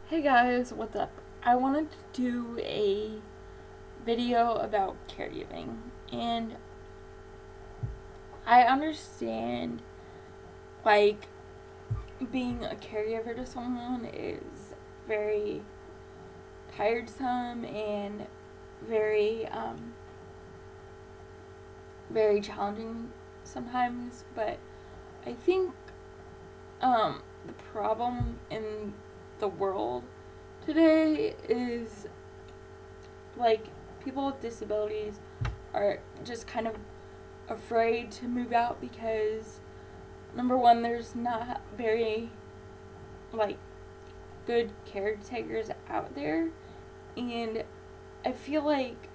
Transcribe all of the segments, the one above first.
Hey guys, what's up? I wanted to do a video about caregiving, and I understand like being a caregiver to someone is very tiresome and very very challenging sometimes, but I think the problem in the world today is like people with disabilities are just kind of afraid to move out because number one, there's not very like good caretakers out there, and I feel like,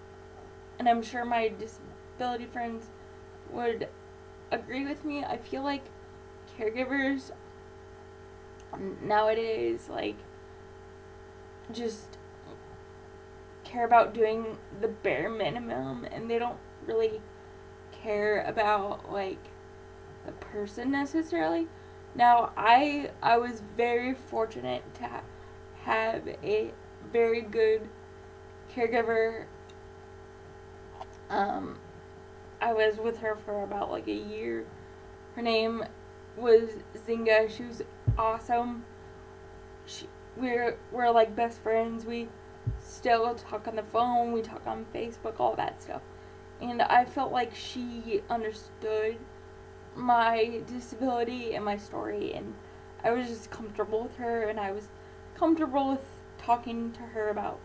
and I'm sure my disability friends would agree with me, I feel like caregivers nowadays like just care about doing the bare minimum, and they don't really care about like the person necessarily. Now I was very fortunate to have a very good caregiver. I was with her for about like a year. Her name was Zinga. She was awesome. We're like best friends. We still talk on the phone. We talk on Facebook, all that stuff. And I felt like she understood my disability and my story, and I was just comfortable with her, and I was comfortable with talking to her about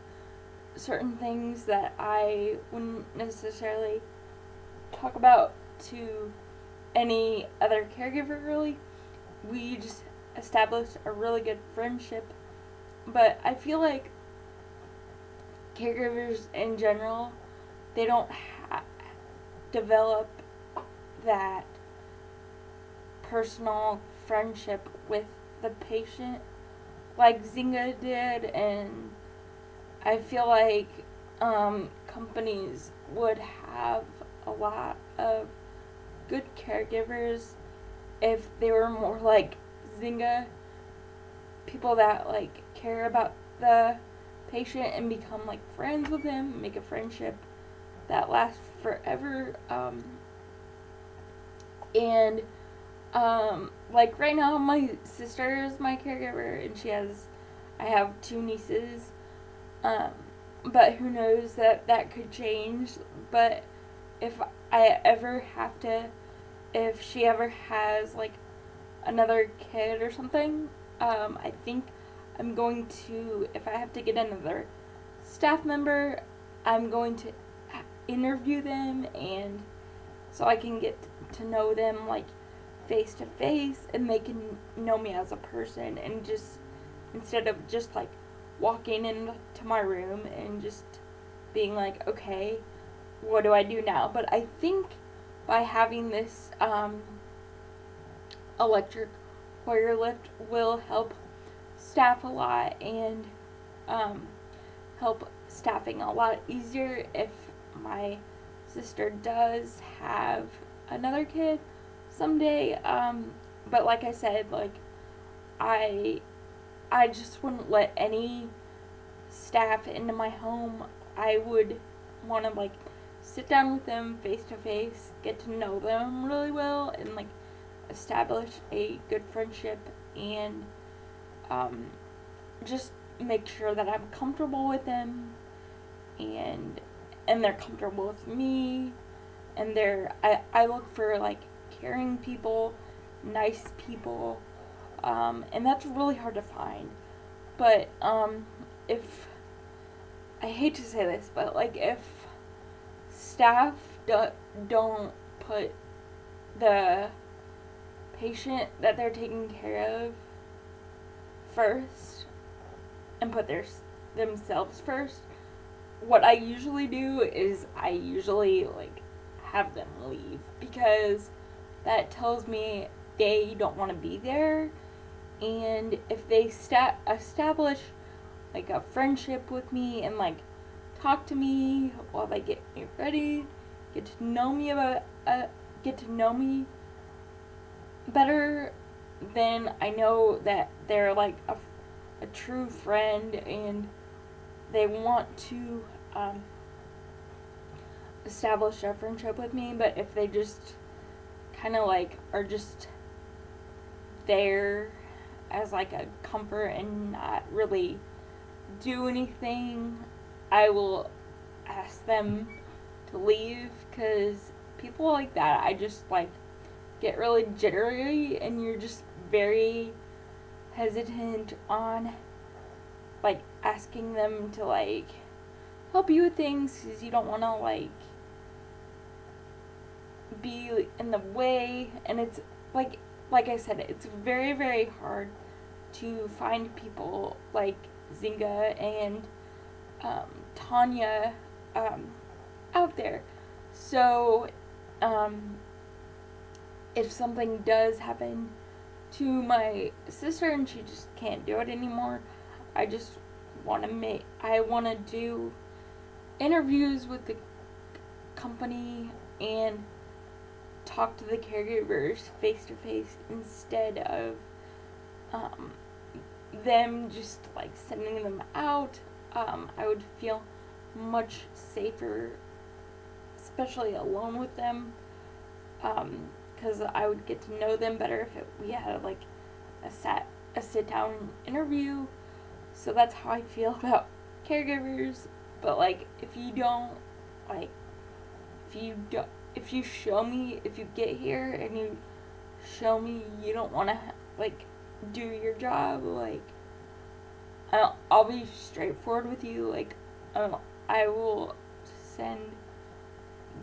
certain things that I wouldn't necessarily talk about to any other caregiver, really. We just established a really good friendship, but I feel like caregivers in general, they don't develop that personal friendship with the patient like Zinga did, and I feel like companies would have a lot of good caregivers if they were more like Zinga, people that like care about the patient and become like friends with him, make a friendship that lasts forever. And like right now, my sister is my caregiver, and I have two nieces. But who knows, that could change. But if I ever have to, if she ever has like another kid or something, I think I'm going to, if I have to get another staff member, I'm going to interview them, and so I can get to know them like face to face, and they can know me as a person, and just instead of just like walking into my room and just being like, okay, what do I do now? But I think by having this electric Hoyer lift will help staff a lot, and help staffing a lot easier if my sister does have another kid someday. But like I said, like I just wouldn't let any staff into my home. I would want to like sit down with them face to face, get to know them really well, and like establish a good friendship, and just make sure that I'm comfortable with them, and they're comfortable with me, and I look for like caring people, nice people, and that's really hard to find. But if, I hate to say this, but like if staff don't put the patient that they're taking care of first and put themselves first, what I usually do is I usually like have them leave, because that tells me they don't want to be there. And if they establish like a friendship with me and like talk to me while they get me ready, get to know me better, then I know that they're like a true friend and they want to establish a friendship with me, but if they just kind of like are just there as like a comfort and not really do anything, I will ask them to leave, because people like that, I just like get really jittery, and you're just very hesitant on like asking them to like help you with things, because you don't want to like be in the way. And it's like I said, it's very, very hard to find people like Zinga and Tanya out there. So if something does happen to my sister and she just can't do it anymore, I just want to do interviews with the company and talk to the caregivers face to face, instead of them just like sending them out. I would feel much safer, especially alone with them, because I would get to know them better if we had like a sit down interview. So that's how I feel about caregivers. But like, if you get here and you show me you don't want to like do your job, like I'll be straightforward with you. Like I will send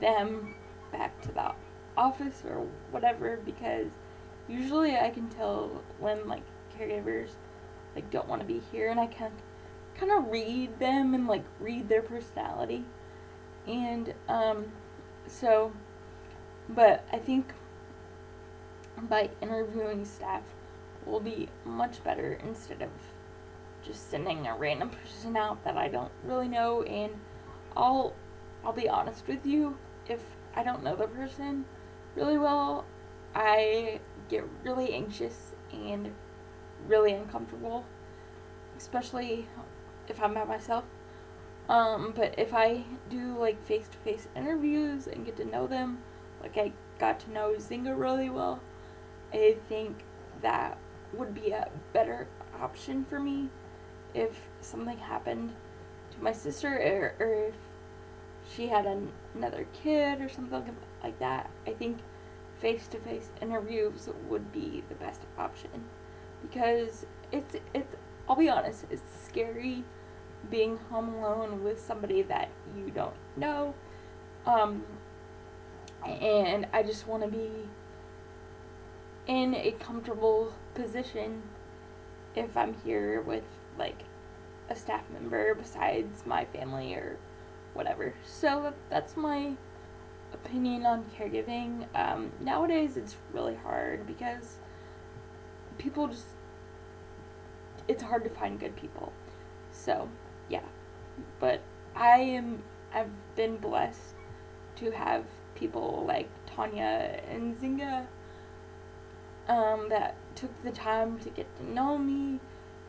them back to the office or whatever, because usually I can tell when like caregivers like don't want to be here, and I can kind of read them and like read their personality. And so, but I think by interviewing staff will be much better, instead of just sending a random person out that I don't really know. And I'll be honest with you, if I don't know the person really well, I get really anxious and really uncomfortable, especially if I'm by myself. But if I do like face-to-face interviews and get to know them, like I got to know Zinga really well, I think that would be a better option for me if something happened to my sister, or if she had another kid or something like that. I think face-to-face interviews would be the best option, because it's I'll be honest, it's scary being home alone with somebody that you don't know, and I just want to be in a comfortable position if I'm here with like a staff member besides my family or whatever. So that's my opinion on caregiving. Nowadays it's really hard because people just, it's hard to find good people. So yeah, but I've been blessed to have people like Tanya and Zinga that took the time to get to know me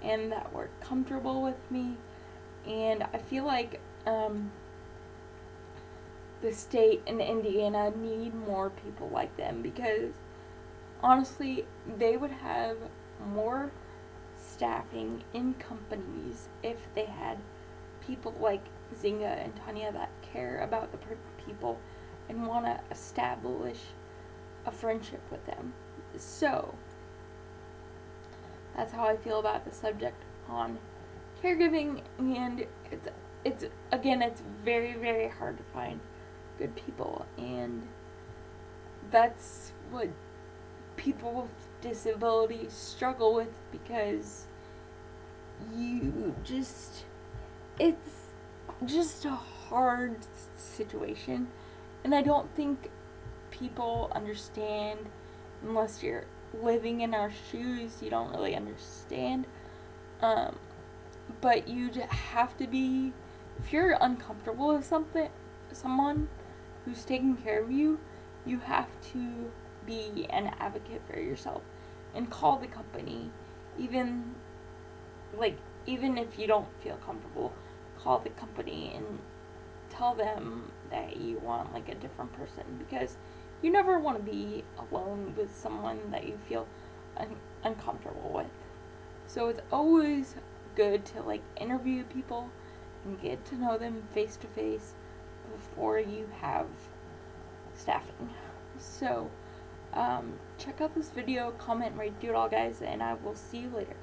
and that were comfortable with me. And I feel like the state in Indiana need more people like them, because honestly they would have more staffing in companies if they had people like Zinga and Tanya that care about the people and want to establish a friendship with them. So that's how I feel about the subject on caregiving. And it's very, very hard to find good people, and that's what people with disabilities struggle with, because it's just a hard situation, and I don't think people understand. Unless you're living in our shoes, you don't really understand. But you'd have to be, if you're uncomfortable with someone who's taking care of you, you have to be an advocate for yourself and call the company, even like, even if you don't feel comfortable, call the company and tell them that you want like a different person, because you never want to be alone with someone that you feel uncomfortable with. So it's always good to like interview people and get to know them face to face before you have staffing. So check out this video, comment, rate, do it all, guys, and I will see you later.